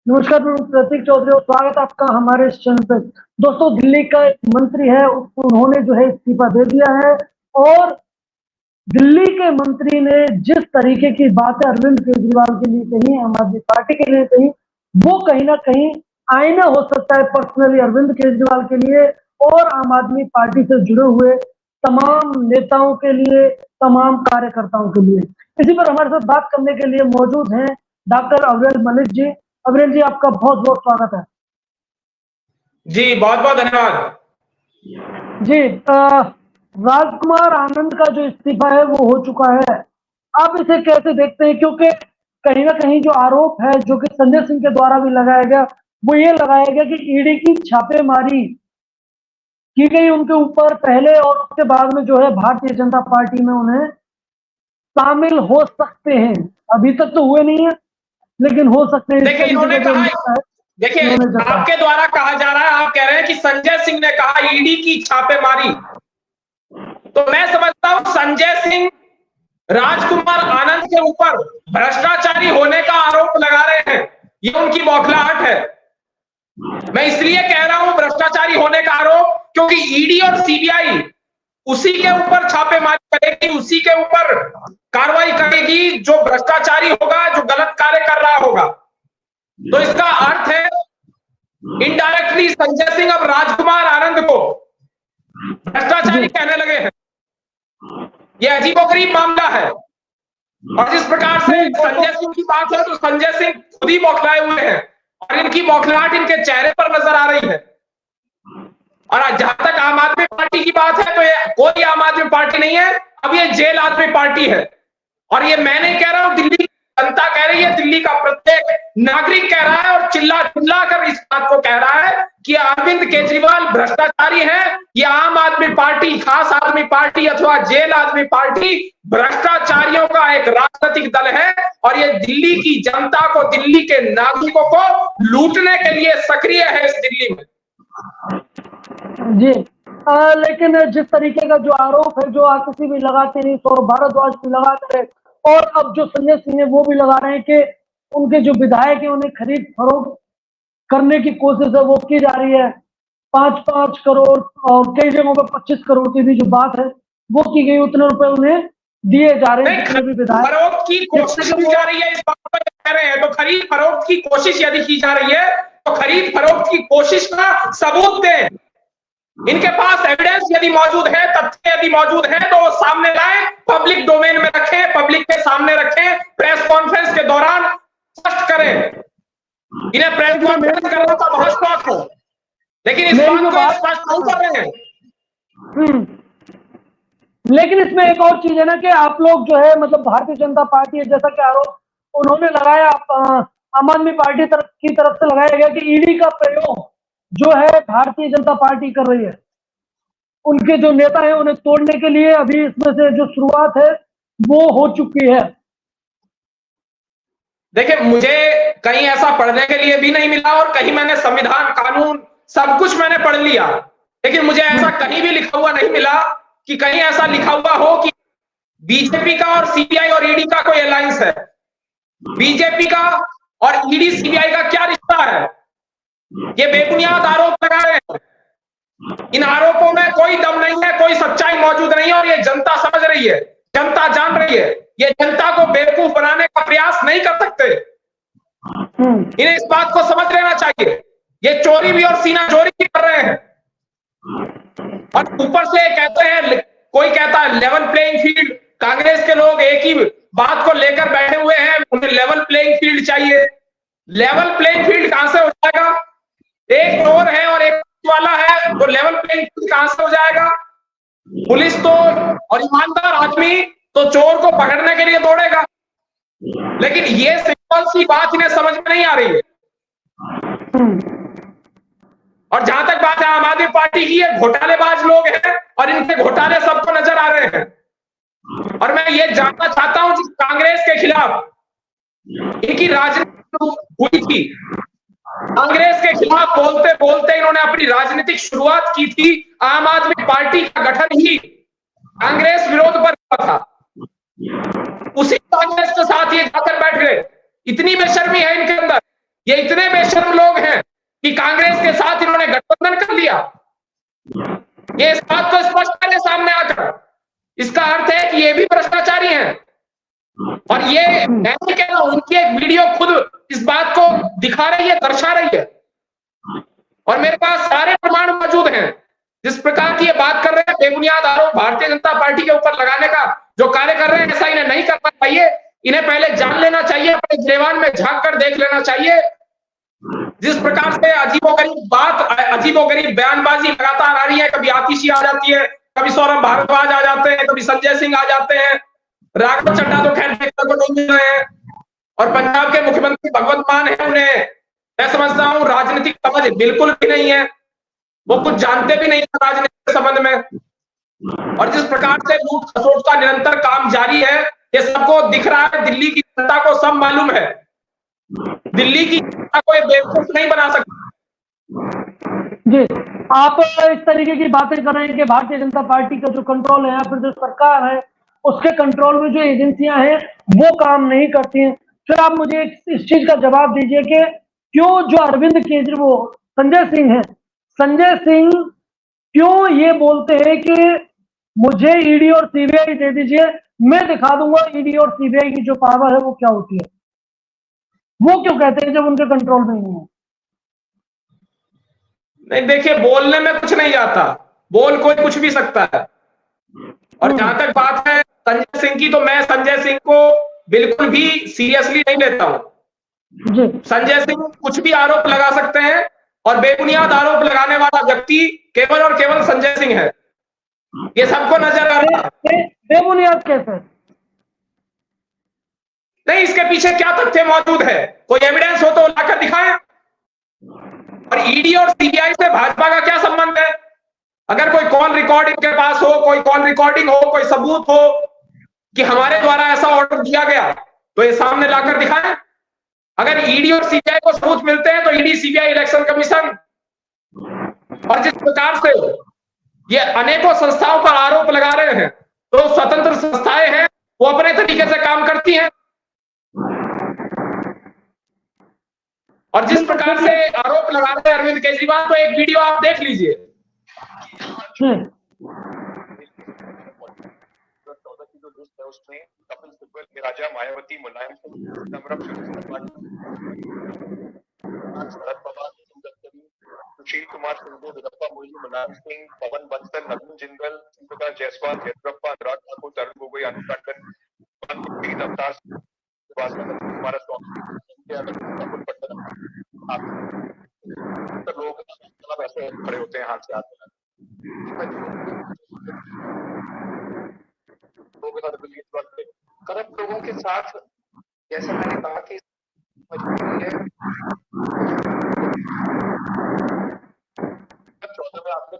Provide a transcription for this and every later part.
नमस्कार, मैं प्रतीक चौधरी और स्वागत है आपका हमारे इस चैनल पे। दोस्तों, दिल्ली का एक मंत्री है, उन्होंने जो है इस्तीफा दे दिया है। और दिल्ली के मंत्री ने जिस तरीके की बातें अरविंद केजरीवाल के लिए कही, आम आदमी पार्टी के लिए कही, वो कहीं ना कहीं आईना हो सकता है पर्सनली अरविंद केजरीवाल के लिए और आम आदमी पार्टी से जुड़े हुए तमाम नेताओं के लिए, तमाम कार्यकर्ताओं के लिए। इसी पर हमारे साथ बात करने के लिए मौजूद हैं डॉक्टर अविरल मलिक जी। अविरल जी, आपका बहुत बहुत स्वागत है। जी बहुत बहुत धन्यवाद। जी, राजकुमार आनंद का जो इस्तीफा है वो हो चुका है। आप इसे कैसे देखते हैं? क्योंकि कहीं ना कहीं जो आरोप है जो कि संजय सिंह के द्वारा भी लगाया गया, वो ये लगाया गया कि ईडी की छापेमारी की गई उनके ऊपर पहले, और उसके बाद में जो है भारतीय जनता पार्टी में उन्हें शामिल हो सकते हैं। अभी तक तो हुए नहीं है, लेकिन हो सकते हैं। देखिए इन्होंने कहा, देखिए आपके द्वारा कहा जा रहा है, आप कह रहे हैं कि संजय सिंह ने कहा ईडी की छापेमारी। तो मैं समझता हूं संजय सिंह राजकुमार आनंद के ऊपर भ्रष्टाचारी होने का आरोप लगा रहे हैं, ये उनकी बौखलाहट है। मैं इसलिए कह रहा हूं भ्रष्टाचारी होने का आरोप क्योंकि ईडी और सीबीआई उसी के ऊपर छापेमारी करेगी, उसी के ऊपर कार्रवाई करेगी जो भ्रष्टाचारी होगा, जो गलत कार्य कर रहा होगा। तो इसका अर्थ है इनडायरेक्टली संजय सिंह अब राजकुमार आनंद को भ्रष्टाचारी कहने लगे हैं। यह अजीबोगरीब मामला है और जिस प्रकार से संजय सिंह की बात है तो संजय सिंह खुद ही बौखलाए हुए हैं और इनकी बौखलाहट इनके चेहरे पर नजर आ रही है। और जहां तक आम आदमी पार्टी की बात है तो ये कोई आम आदमी पार्टी नहीं है, अब ये जेल आदमी पार्टी है। और ये मैं नहीं कह रहा हूं, दिल्ली जनता कह रही है, दिल्ली का प्रत्येक नागरिक कह रहा है और चिल्ला चिल्ला कर इस बात को कह रहा है कि अरविंद केजरीवाल भ्रष्टाचारी हैं। ये आम आदमी पार्टी, खास आदमी पार्टी अथवा जेल आदमी पार्टी भ्रष्टाचारियों का एक राजनीतिक दल है और ये दिल्ली की जनता को, दिल्ली के नागरिकों को लूटने के लिए सक्रिय है इस दिल्ली में। जी, लेकिन जिस तरीके का जो आरोप है, जो आतिशी भी लगाते नहीं, सौरभ भारद्वाज भी लगाते रहे, और अब जो संजय सिंह है वो भी लगा रहे हैं कि उनके जो विधायक है उन्हें खरीद फरोख्त करने की कोशिश है वो की जा रही है। 5-5 करोड़ और कई जगहों पर 25 करोड़ की भी जो बात है वो की गई, उतने रुपए उन्हें दिए जा रहे हैं। फरोख्त की कोशिश की जा रही है, इस बात पर कह रहे हैं। तो खरीद फरोख्त की कोशिश यदि की जा रही है तो खरीद फरोख्त की कोशिश का सबूत दें। इनके पास एविडेंस यदि मौजूद है, तथ्य यदि मौजूद है तो वो सामने लाएं, पब्लिक डोमेन में रखें, पब्लिक के सामने रखें, प्रेस कॉन्फ्रेंस के दौरान स्पष्ट करें। इन्हें प्रेस कॉन्फ्रेंस करने का बहुत शौक हो, लेकिन इस बात को स्पष्ट नहीं कर रहे हैं। लेकिन इसमें एक और चीज है ना कि आप लोग जो है, मतलब भारतीय जनता पार्टी है, जैसा कि आरोप उन्होंने लगाया, आम आदमी पार्टी की तरफ से लगाया गया कि ईडी का प्रयोग जो है भारतीय जनता पार्टी कर रही है, उनके जो नेता है उन्हें तोड़ने के लिए। अभी इसमें से जो शुरुआत है वो हो चुकी है। देखिए, मुझे कहीं ऐसा पढ़ने के लिए भी नहीं मिला और कहीं मैंने संविधान, कानून सब कुछ मैंने पढ़ लिया, लेकिन मुझे ऐसा कहीं भी लिखा हुआ नहीं मिला कि कहीं ऐसा लिखा हुआ हो कि बीजेपी का और सीबीआई और ईडी का कोई अलायंस है। बीजेपी का और ईडी सीबीआई का क्या रिश्ता है? ये बेबुनियाद आरोप लगा रहे हैं। इन आरोपों में कोई दम नहीं है, कोई सच्चाई मौजूद नहीं है और ये जनता समझ रही है, जनता जान रही है। ये जनता को बेवकूफ बनाने का प्रयास नहीं कर सकते। इन्हें इस बात को समझ लेना चाहिए। ये चोरी भी और सीना चोरी भी कर रहे हैं और ऊपर से कहते हैं, कोई कहता है लेवल प्लेइंग फील्ड। कांग्रेस के लोग एक ही बात को लेकर बैठे हुए हैं, उन्हें लेवल प्लेइंग फील्ड चाहिए। लेवल प्लेइंग फील्ड कहां से हो जाएगा? एक चोर है और एक वाला है, तो लेवल प्लेइंग फील्ड कहां से हो जाएगा? पुलिस तो और ईमानदार आदमी तो चोर को पकड़ने के लिए दौड़ेगा, लेकिन ये सिंपल सी बात इन्हें समझ में नहीं आ रही है। और जहां तक बात है आम आदमी पार्टी की, ये घोटालेबाज लोग हैं और इनके घोटाले सबको नजर आ रहे हैं। और मैं ये जानना चाहता हूं कि कांग्रेस के खिलाफ इनकी राजनीति हुई थी, कांग्रेस के खिलाफ बोलते बोलते इन्होंने अपनी राजनीतिक शुरुआत की थी। आम आदमी पार्टी का गठन ही कांग्रेस विरोध पर हुआ था, उसी कांग्रेस के साथ ये जाकर बैठ गए। इतनी बेशर्मी है इनके अंदर, ये इतने बेशर्म लोग हैं कि कांग्रेस के साथ इन्होंने गठबंधन कर लिया। ये इस बात तो स्पष्ट है सामने आकर। इसका अर्थ है कि ये भी भ्रष्टाचारी हैं। और ये मैं नहीं कह रहा हूं, उनकी एक वीडियो खुद इस बात को दिखा रही है, दर्शा रही है, और मेरे पास सारे प्रमाण मौजूद हैं। जिस प्रकार की ये बात कर रहे हैं, बेबुनियाद आरोप भारतीय जनता पार्टी के ऊपर लगाने का जो कार्य कर रहे हैं, ऐसा इन्हें नहीं करना चाहिए। इन्हें पहले जान लेना चाहिए, अपने गिरेबान में झांक कर देख लेना चाहिए। जिस प्रकार से अजीबोगरीब बात, अजीबोगरीब बयानबाजी लगातार आ रही है, कभी आतिशी आ जाती है, कभी सौरभ भारद्वाज आ जाते हैं, कभी संजय सिंह आ जाते हैं, राघव चड्ढा तो खैर देखने को नहीं मिल रहे हैं, और पंजाब के मुख्यमंत्री भगवंत मान है, उन्हें मैं समझता हूं राजनीतिक समझ बिल्कुल भी नहीं है, वो कुछ जानते भी नहीं है राजनीति के संबंध में। और जिस प्रकार से लूट खसोट का निरंतर काम जारी है, ये सबको दिख रहा है, दिल्ली की जनता को सब मालूम है। दिल्ली की जनता को ये बेवकूफ नहीं बना सकता। जी, आप इस तरीके की बातें कर रहे हैं कि भारतीय जनता पार्टी का जो कंट्रोल है, या फिर जो सरकार है, उसके कंट्रोल में जो एजेंसियां हैं वो काम नहीं करती हैं। फिर आप मुझे इस चीज का जवाब दीजिए कि क्यों जो अरविंद केजरीवाल, संजय सिंह है, संजय सिंह क्यों ये बोलते हैं कि मुझे ईडी और सीबीआई दे दीजिए, मैं दिखा दूंगा ईडी और सीबीआई की जो पावर है वो क्या होती है। वो क्यों कहते हैं जब उनके कंट्रोल में नहीं है? नहीं, देखिए, बोलने में कुछ नहीं जाता, बोल कोई कुछ भी सकता है। और जहां तक बात है संजय सिंह की, तो मैं संजय सिंह को बिल्कुल भी सीरियसली नहीं लेता हूं। संजय सिंह कुछ भी आरोप लगा सकते हैं, और बेबुनियाद आरोप लगाने वाला व्यक्ति केवल और केवल संजय सिंह है, ये सबको नजर आ रहा है। बेबुनियाद कैसे? नहीं, इसके पीछे क्या तथ्य मौजूद है, कोई एविडेंस हो तो लाकर दिखाएं। और ईडी और सीबीआई से भाजपा का क्या संबंध है? अगर कोई कॉल रिकॉर्ड इनके पास हो, कोई कॉल रिकॉर्डिंग हो, कोई सबूत हो कि हमारे द्वारा ऐसा ऑर्डर दिया गया, तो ये सामने लाकर दिखाएं। अगर ईडी और सीबीआई को सबूत मिलते हैं तो ईडी, सीबीआई, इलेक्शन कमीशन, और जिस प्रकार से ये अनेकों संस्थाओं पर आरोप लगा रहे हैं, तो स्वतंत्र संस्थाएं हैं, वो अपने तरीके से काम करती हैं। और जिस प्रकार से आरोप लगा रहे हैं अरविंद केजरीवाल, तो एक वीडियो आप देख लीजिए। 14 की जो लिस्ट है उसमें कपिल सिब्बल, राजा, मायावती, मुलायम सिंह, शरद पवार, गडकरी, सुशील कुमार सिंधु, वीरप्पा मोइली, मुलायम सिंह, पवन बंसल, नवीन जिंदल, सुप्रकाश जायसवाल, जयप्रभा, अनुराग ठाकुर, तरुण गोगोई, अनु टंडन, अवतार, कुमार स्वामी, तो लोग मतलब ऐसे खड़े होते हैं हाथ से हाथ करप्ट लोगों के साथ, जैसे मैंने कहा कि मजबूरी है। 14 में आपने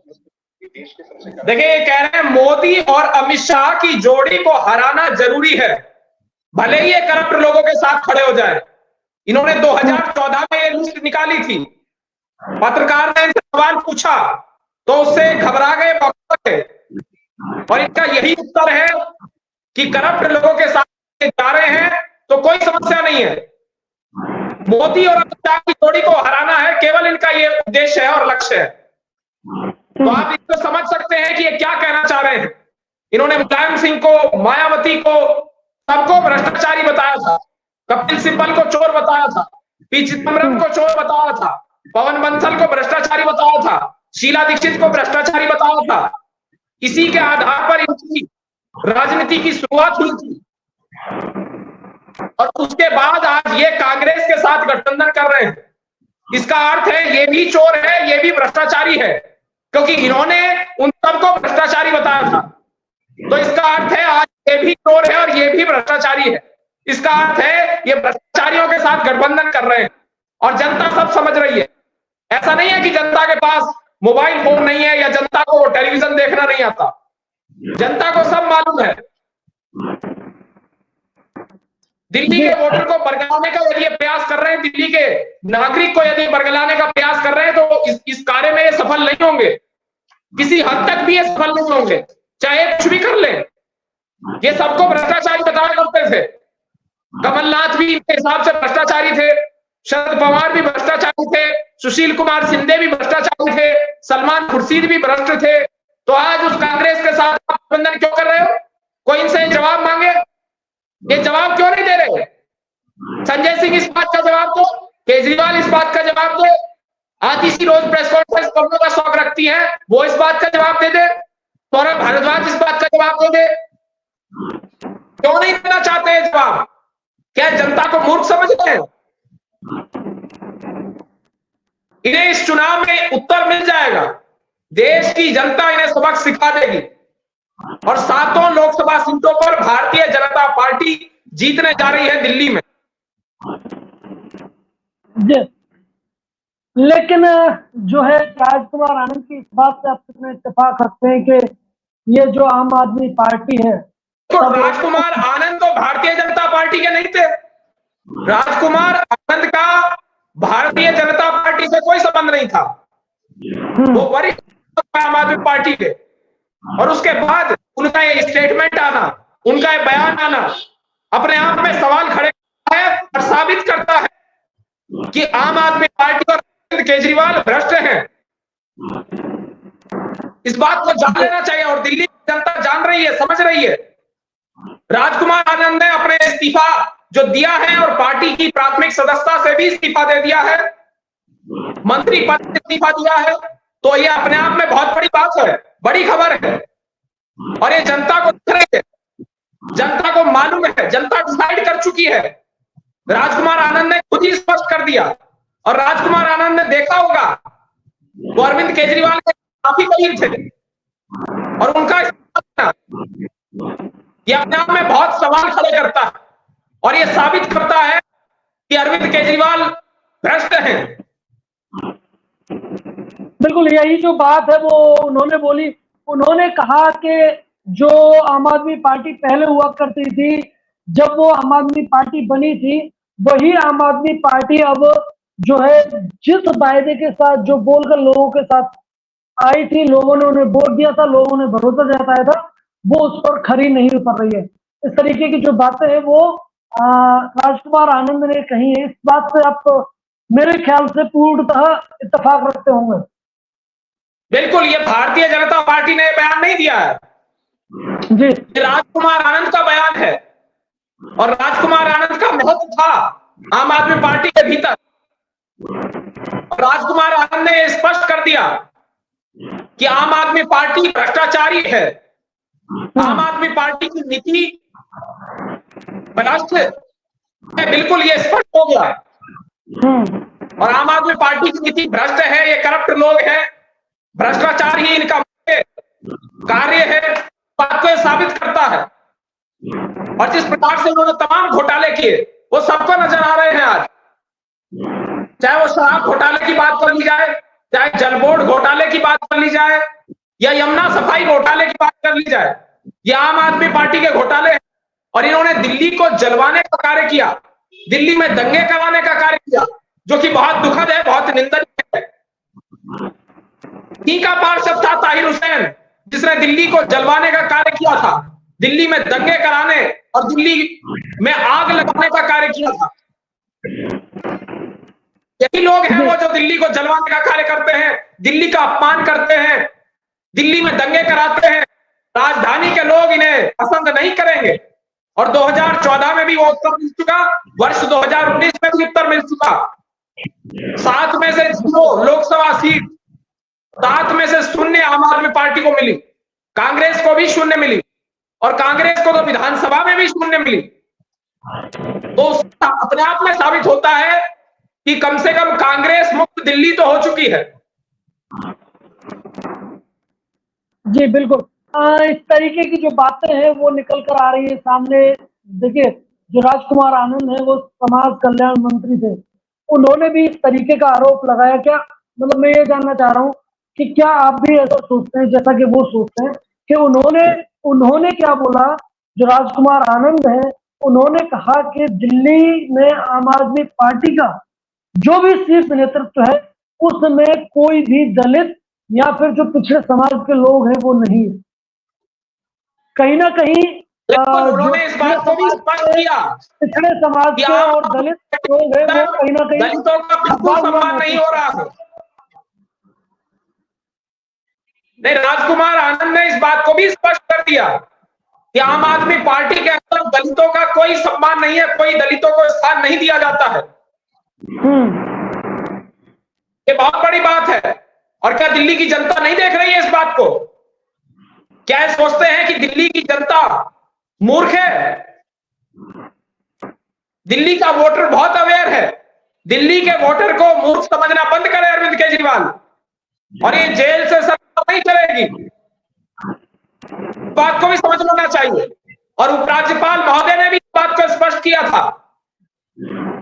देश के सबसे, देखिए, ये कह रहे हैं मोदी और अमित शाह की जोड़ी को हराना जरूरी है, भले ही ये करप्ट लोगों के साथ खड़े हो जाए। इन्होंने 2014 में ये लिस्ट निकाली थी, पत्रकार ने इनसे सवाल पूछा तो उससे घबरा गए, और इनका यही उत्तर है कि करप्ट लोगों के साथ जा रहे हैं तो कोई समस्या नहीं है। मोदी और अमित शाह की जोड़ी को हराना है, केवल इनका ये उद्देश्य है और लक्ष्य है। तो आप इसको समझ सकते हैं कि ये क्या कहना चाह रहे हैं। इन्होंने मुलायम सिंह को, मायावती को, सबको भ्रष्टाचारी बताया था, कपिल सिब्बल को चोर बताया था, पी चिदम्बरम को चोर बताया था, पवन बंसल को भ्रष्टाचारी बताया था, शीला दीक्षित को भ्रष्टाचारी बताया था। इसी के आधार पर इनकी राजनीति की शुरुआत हुई थी, और उसके बाद आज ये कांग्रेस के साथ गठबंधन कर रहे हैं। इसका अर्थ है ये भी चोर है, ये भी भ्रष्टाचारी है, क्योंकि इन्होंने उन सबको भ्रष्टाचारी बताया था। तो इसका अर्थ है आज ये भी चोर है और ये भी भ्रष्टाचारी है। इसका अर्थ है ये भ्रष्टाचारियों के साथ गठबंधन कर रहे हैं, और जनता सब समझ रही है। ऐसा नहीं है कि जनता के पास मोबाइल फोन नहीं है या जनता को टेलीविजन देखना नहीं आता, जनता को सब मालूम है। दिल्ली के वोटर को बरगलाने का यदि प्रयास कर रहे हैं, दिल्ली के नागरिक को यदि बरगलाने का प्रयास कर रहे हैं, तो इस कार्य में ये सफल नहीं होंगे, किसी हद तक भी ये सफल नहीं होंगे, चाहे कुछ भी कर ले। ये सबको भ्रष्टाचारी बताया करते थे, कमलनाथ भी इनके हिसाब से भ्रष्टाचारी थे, शरद पवार भी भ्रष्टाचारी थे, सुशील कुमार शिंदे भी भ्रष्टाचारी थे, सलमान खुर्शीद भी भ्रष्ट थे। तो आज उस कांग्रेस के साथ आप गठबंधन क्यों कर रहे हो? कोई इनसे जवाब मांगे, ये जवाब क्यों नहीं दे रहे? संजय सिंह इस बात का जवाब दो, केजरीवाल इस बात का जवाब दे, आतिशी रोज प्रेस कॉन्फ्रेंस करने का शौक रखती है, वो इस बात का जवाब दे दे, सौरभ भारद्वाज इस बात का जवाब दे दे। क्यों नहीं देना चाहते हैं जवाब? क्या जनता को मूर्ख समझ रहे हैं? इन्हें इस चुनाव में उत्तर मिल जाएगा, देश की जनता इन्हें सबक सिखा देगी और 7 लोकसभा सीटों पर भारतीय जनता पार्टी जीतने जा रही है दिल्ली में। लेकिन जो है राजकुमार आनंद की इस बात से आप कितने इत्तेफाक रखते हैं कि ये जो आम आदमी पार्टी है, तो राजकुमार आनंद तो भारतीय जनता पार्टी के नहीं थे। राजकुमार आनंद का भारतीय जनता पार्टी से कोई संबंध नहीं था, वो वरिष्ठ आम आदमी पार्टी के। और उसके बाद उनका ये स्टेटमेंट आना, उनका ये बयान आना अपने आप में सवाल खड़े करता है और साबित करता है कि आम आदमी पार्टी और केजरीवाल भ्रष्ट हैं। इस बात को जान लेना चाहिए और दिल्ली की जनता जान रही है, समझ रही है। राजकुमार आनंद ने अपने इस्तीफा जो दिया है और पार्टी की प्राथमिक सदस्यता से भी इस्तीफा दे दिया है, मंत्री पद से इस्तीफा दिया है, तो ये अपने आप में बहुत बड़ी बात है, बड़ी खबर है। और ये जनता को दिख रही है, जनता को मालूम है, जनता डिसाइड कर चुकी है। राजकुमार आनंद ने खुद ही स्पष्ट कर दिया और राजकुमार आनंद ने देखा होगा वो अरविंद केजरीवाल के काफी करीब थे और उनका ये अपने आप में बहुत सवाल खड़े करता है और ये साबित करता है कि अरविंद केजरीवाल भ्रष्ट हैं। बिल्कुल यही जो बात है वो उन्होंने बोली। उन्होंने कहा कि जो आम आदमी पार्टी पहले हुआ करती थी, जब वो आम आदमी पार्टी बनी थी, वही आम आदमी पार्टी अब जो है जिस वायदे के साथ जो बोलकर लोगों के साथ आई थी, लोगों ने उन्हें वोट दिया था, लोगों ने भरोसा जताया था, वो उस पर खरी नहीं उतर रही है। इस तरीके की जो बातें हैं वो राजकुमार आनंद ने कही है। इस बात से आप मेरे ख्याल से पूर्णतः इत्तेफाक रखते होंगे। बिल्कुल, ये भारतीय जनता पार्टी ने बयान नहीं दिया है जी, ये राजकुमार आनंद का बयान है और राजकुमार आनंद का महत्व था आम आदमी पार्टी के भीतर। राजकुमार आनंद ने स्पष्ट कर दिया कि आम आदमी पार्टी भ्रष्टाचारी है, आम आदमी पार्टी की नीति भ्रष्ट है, बिल्कुल ये स्पष्ट हो गया। और आम आदमी पार्टी की नीति भ्रष्ट है, ये करप्ट लोग हैं, भ्रष्टाचार ही इनका कार्य है, बात को साबित करता है। और जिस प्रकार से उन्होंने तमाम घोटाले किए वो सबको नजर आ रहे हैं आज, चाहे वो शराब घोटाले की बात कर ली जाए, चाहे जल बोर्ड घोटाले की बात कर ली जाए या यमुना सफाई घोटाले की बात कर ली जाए, ये आम आदमी पार्टी के घोटाले हैं। और इन्होंने दिल्ली को जलवाने का कार्य किया, दिल्ली में दंगे कराने का कार्य किया, जो कि बहुत दुखद है, बहुत निंदनीय है। का पार्षद था ताहिर हुसैन, जिसने दिल्ली को जलवाने का कार्य किया था, दिल्ली में दंगे कराने और दिल्ली में आग लगाने का कार्य किया था। यही लोग हैं वो जो दिल्ली को जलवाने का कार्य करते हैं, दिल्ली का अपमान करते हैं, दिल्ली में दंगे कराते हैं। राजधानी के लोग इन्हें पसंद नहीं करेंगे और 2014 में भी वो उत्तर मिल चुका, वर्ष 2019 में भी उत्तर मिल चुका। 7 में से 0 लोकसभा सीट, 7 में से 0 आम आदमी पार्टी को मिली, कांग्रेस को भी 0 मिली और कांग्रेस को तो विधानसभा में भी 0 मिली। तो अपने आप में साबित होता है कि कम से कम कांग्रेस मुक्त दिल्ली तो हो चुकी है। जी बिल्कुल, इस तरीके की जो बातें हैं वो निकल कर आ रही है सामने। देखिए, जो राजकुमार आनंद है वो समाज कल्याण मंत्री थे, उन्होंने भी इस तरीके का आरोप लगाया। क्या मतलब, मैं ये जानना चाह रहा हूँ कि क्या आप भी ऐसा सोचते हैं जैसा कि वो सोचते हैं कि उन्होंने क्या बोला? जो राजकुमार आनंद है उन्होंने कहा कि दिल्ली में आम आदमी पार्टी का जो भी शीर्ष नेतृत्व है उसमें कोई भी दलित या फिर जो पिछड़े समाज के लोग हैं वो नहीं। कहीं ना कहीं उन्होंने इस बात को भी स्पष्ट किया पिछड़े समाज कि के और दलित लोग हैं वो कहीं ना कहीं दलितों का बिल्कुल सम्मान नहीं हो रहा है। नहीं, राजकुमार आनंद ने इस बात को भी स्पष्ट कर दिया कि आम आदमी पार्टी के अंदर दलितों का कोई सम्मान नहीं है, कोई दलितों को स्थान नहीं दिया जाता है। ये बहुत बड़ी बात है। और क्या दिल्ली की जनता नहीं देख रही है इस बात को? क्या ये सोचते हैं कि दिल्ली की जनता मूर्ख है? दिल्ली का वोटर बहुत अवेयर है। दिल्ली के वोटर को मूर्ख समझना बंद करे अरविंद केजरीवाल, और ये जेल से सरकार नहीं चलेगी, बात को भी समझ लेना चाहिए। और उपराज्यपाल महोदय ने भी इस बात को स्पष्ट किया था,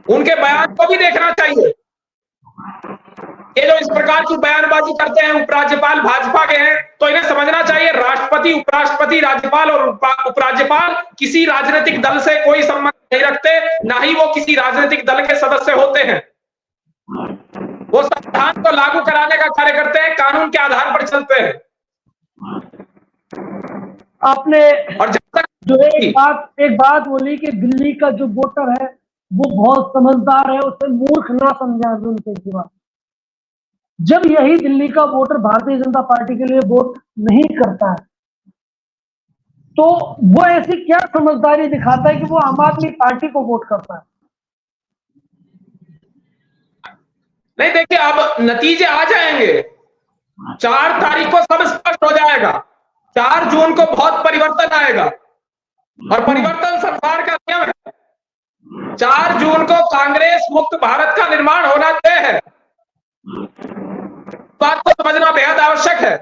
उनके बयान को भी देखना चाहिए। ये जो इस प्रकार की बयानबाजी करते हैं उपराज्यपाल भाजपा के हैं, तो इन्हें समझना चाहिए राष्ट्रपति, उपराष्ट्रपति, राज्यपाल और उपराज्यपाल किसी राजनीतिक दल से कोई संबंध नहीं रखते, ना ही वो किसी राजनीतिक दल के सदस्य होते हैं। वो संविधान को लागू कराने का कार्य करते हैं, कानून के आधार पर चलते हैं। आपने और जब तक जो एक बात बोली कि दिल्ली का जो वोटर है वो बहुत समझदार है, उसे मूर्ख ना समझे अरविंद केजरीवाल। जब यही दिल्ली का वोटर भारतीय जनता पार्टी के लिए वोट नहीं करता है, तो वो ऐसी क्या समझदारी दिखाता है कि वो आम आदमी पार्टी को वोट करता है? नहीं, देखिए, अब नतीजे आ जाएंगे। 4 तारीख को सब स्पष्ट हो जाएगा। 4 जून को बहुत परिवर्तन आएगा, और परिवर्तन संसार का नियम है। 4 जून को कांग्रेस मुक्त भारत का निर्माण होना तय है। बात को समझना बेहद आवश्यक है।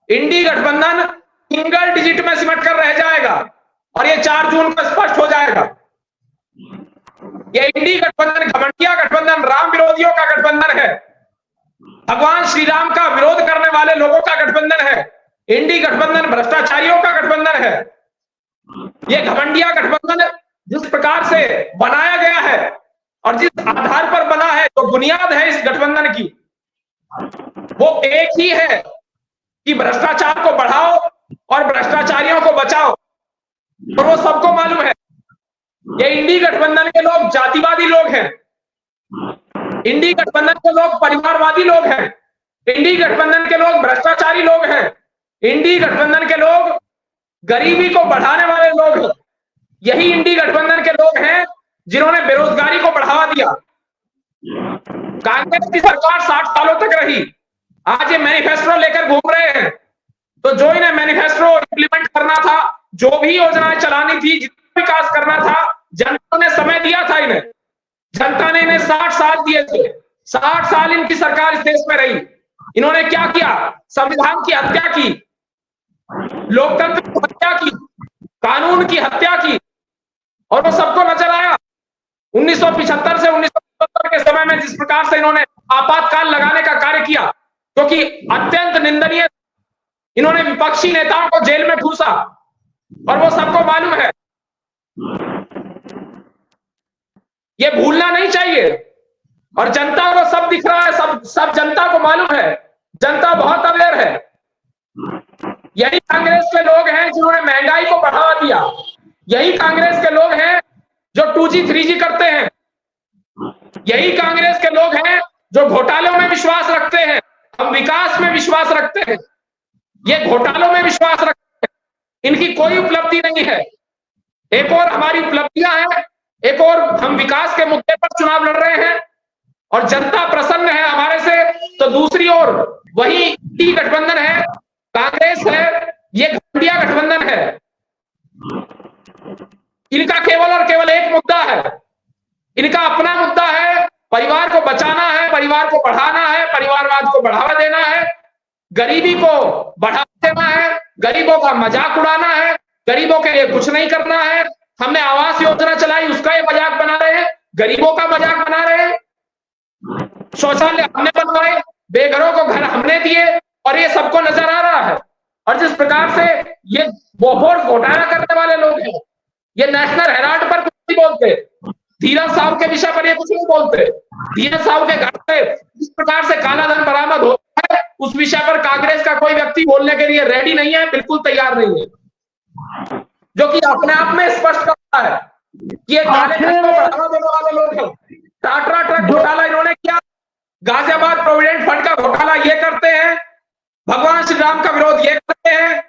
इंडी गठबंधन सिंगल डिजिट में सिमट कर रह जाएगा, और ये 4 जून को स्पष्ट हो जाएगा। ये इंडी गठबंधन घमंडिया गठबंधन, राम विरोधियों का गठबंधन है, भगवान श्री राम का विरोध करने वाले लोगों का गठबंधन है। इंडी गठबंधन भ्रष्टाचारियों का गठबंधन है। ये घमंडिया गठबंधन जिस प्रकार से बनाया गया है और जिस आधार पर बना है, तो बुनियाद है इस गठबंधन की, वो एक ही है कि भ्रष्टाचार को बढ़ाओ और भ्रष्टाचारियों को बचाओ। और वो सबको मालूम है। ये इंडी गठबंधन के लोग जातिवादी लोग हैं, इंडी गठबंधन के लोग परिवारवादी लोग हैं, इंडी गठबंधन के लोग भ्रष्टाचारी लोग हैं, इंडी गठबंधन के लोग गरीबी को बढ़ाने वाले लोग हैं। यही इंडी गठबंधन के लोग हैं जिन्होंने बेरोजगारी को बढ़ावा दिया। कांग्रेस की सरकार 60 सालों तक रही, आज ये मैनिफेस्टो लेकर घूम रहे हैं। तो जो इन्हें मैनिफेस्टो इंप्लीमेंट करना था, जो भी योजनाएं चलानी थी, जितना विकास करना था, जनता ने समय दिया था इन्हें। जनता ने इन्हें 60 साल दिए थे। 60 साल इनकी सरकार इस देश में रही। इन्होंने क्या किया? संविधान की हत्या की, लोकतंत्र की हत्या की, कानून की हत्या की, और वो सबको नजर आया। 1975 से 1977 के समय में जिस प्रकार से इन्होंने आपातकाल लगाने का कार्य किया, क्योंकि अत्यंत निंदनीय, इन्होंने विपक्षी नेताओं को जेल में ठूसा, और वो सबको मालूम है। ये भूलना नहीं चाहिए। और जनता को सब दिख रहा है, सब जनता को मालूम है। जनता बहुत अवेयर है। यही कांग्रेस के लोग हैं जिन्होंने महंगाई को बढ़ावा दिया। यही कांग्रेस के लोग हैं जो 2G 3G करते हैं। यही कांग्रेस के लोग हैं जो घोटालों में विश्वास रखते हैं। हम विकास में विश्वास रखते हैं, ये घोटालों में विश्वास रखते हैं। इनकी कोई उपलब्धि नहीं है। एक और हमारी उपलब्धियां हैं, एक और हम विकास के मुद्दे पर चुनाव लड़ रहे हैं और जनता प्रसन्न है हमारे से, तो दूसरी ओर वही इंडी गठबंधन है, कांग्रेस है, ये घमंडिया गठबंधन है। इनका केवल और केवल एक मुद्दा है, इनका अपना मुद्दा है, परिवार को बचाना है, परिवार को बढ़ाना है, परिवारवाद को बढ़ावा देना है, गरीबी को बढ़ावा देना है, गरीबों का मजाक उड़ाना है, गरीबों के लिए कुछ नहीं करना है। हमने आवास योजना चलाई, उसका ये मजाक बना रहे हैं, गरीबों का मजाक बना रहे हैं। शौचालय हमने बनवाए, बेघरों को घर हमने दिए, और ये सबको नजर आ रहा है। और जिस प्रकार से ये बोफोर्स घोटाला करने वाले लोग हैं, ये नेशनल हेराल्ड पर कुछ नहीं बोलते, धीरज साहब के विषय पर ये कुछ नहीं बोलते। धीरज साहब के घर से जिस प्रकार से काला धन बरामद होता है, उस विषय पर कांग्रेस का कोई व्यक्ति बोलने के लिए रेडी नहीं है, बिल्कुल तैयार नहीं है। जो कि अपने आप में स्पष्ट करता है कि ये काले धन को बढ़ावा देने वाले लोग हैं। टाटा ट्रक घोटाला इन्होंने किया, गाजियाबाद प्रोविडेंट फंड का घोटाला ये करते हैं, भगवान श्री राम का विरोध ये करते हैं,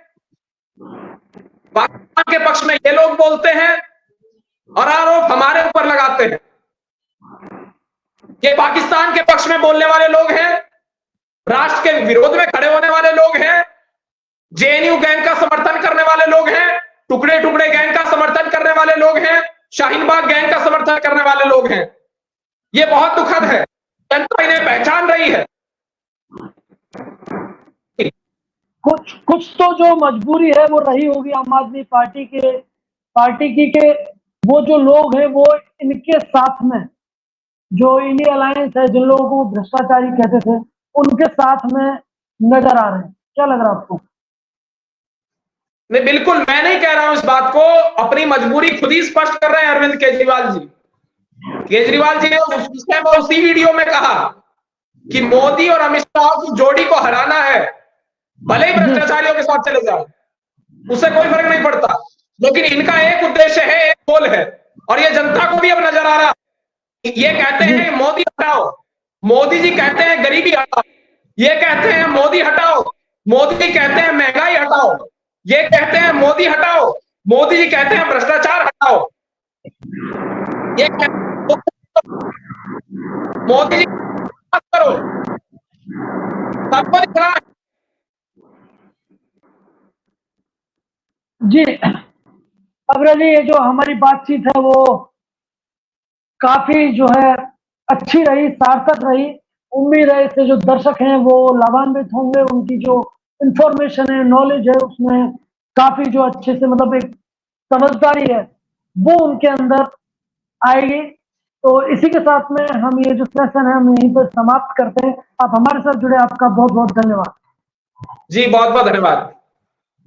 पाकिस्तान के पक्ष में ये लोग बोलते हैं और आरोप हमारे ऊपर लगाते हैं। ये पाकिस्तान के पक्ष में बोलने वाले लोग हैं, राष्ट्र के विरोध में खड़े होने वाले लोग हैं, जेएनयू गैंग का समर्थन करने वाले लोग हैं, टुकड़े टुकड़े गैंग का समर्थन करने वाले लोग हैं, शाहीन बाग गैंग का समर्थन करने वाले लोग हैं। ये बहुत दुखद है, जनता इन्हें पहचान रही है। कुछ तो जो मजबूरी है वो रही होगी आम आदमी पार्टी की वो जो लोग हैं वो इनके साथ में, जो इंडिया अलायंस है, जिन लोगों को भ्रष्टाचारी कहते थे, उनके साथ में नजर आ रहे हैं। क्या लग रहा है आपको? नहीं, बिल्कुल मैं नहीं कह रहा हूं इस बात को, अपनी मजबूरी खुद ही स्पष्ट कर रहे हैं अरविंद केजरीवाल जी। केजरीवाल जी ने उसी वीडियो में कहा कि मोदी और अमित शाह की जोड़ी को हराना है, भले ही भ्रष्टाचारियों के साथ चले जाओ, उससे कोई फर्क नहीं पड़ता, लेकिन इनका एक उद्देश्य है, एक गोल है, और ये जनता को भी अब नजर आ रहा है। ये कहते हैं मोदी हटाओ, मोदी जी कहते हैं गरीबी हटाओ, ये कहते हैं मोदी हटाओ, मोदी जी कहते हैं महंगाई हटाओ, ये कहते हैं मोदी हटाओ, मोदी जी कहते हैं भ्रष्टाचार हटाओ, ये मोदी जी करो, सबको दिख रहा है। जी अग्रजी, ये जो हमारी बातचीत है वो काफी जो है अच्छी रही, सार्थक रही। उम्मीद है इससे जो दर्शक हैं वो लाभान्वित होंगे, उनकी जो इंफॉर्मेशन है, नॉलेज है, उसमें काफी जो अच्छे से मतलब एक समझदारी है वो उनके अंदर आएगी। तो इसी के साथ में हम ये जो सेशन है हम यहीं पर समाप्त करते हैं। आप हमारे साथ जुड़े, आपका बहुत बहुत धन्यवाद। जी बहुत बहुत धन्यवाद।